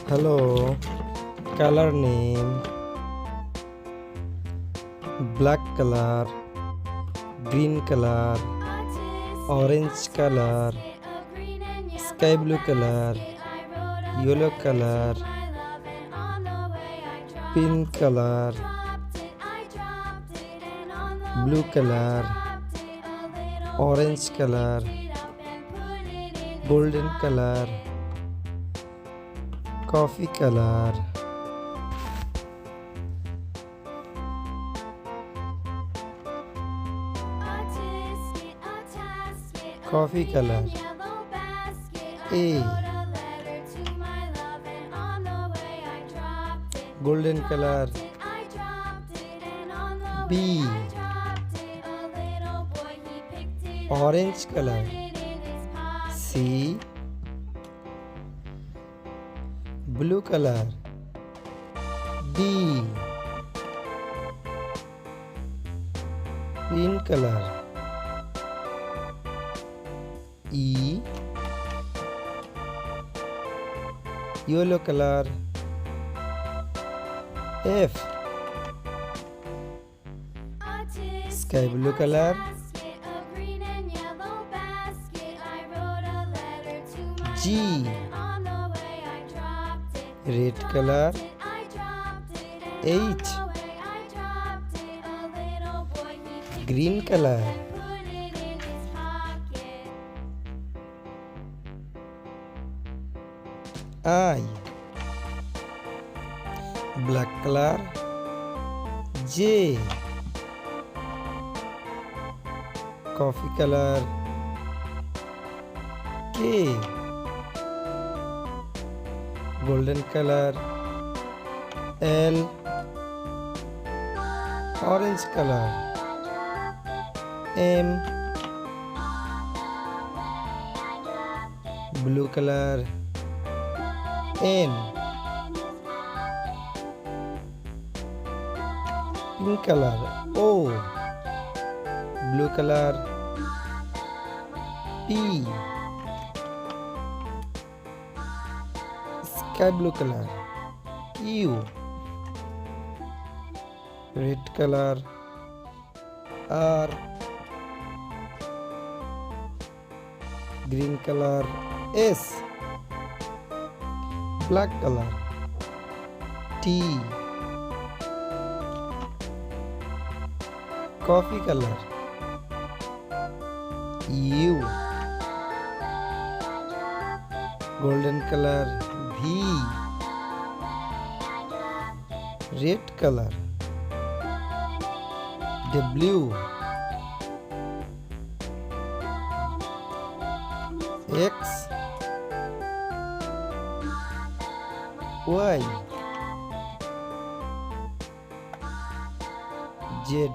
Hello. Color name: black color, green color, orange color, sky blue color, yellow color, pink color, blue color, orange color, golden color, coffee color. Coffee color. A. Golden color. B. Orange color. C. Blue color. D. Pink color. E. Yellow color. F. Sky blue color. G. Red color. H. Green color. I. Black color. J. Coffee color. K. Golden color. L. Orange color. M. Blue color. N. Pink color. O. Blue color. P. Sky blue color. Q. Red color. R. Green color. S. Black color. T. Coffee color. U. Golden color. V. Red color. W. X. Y. Z.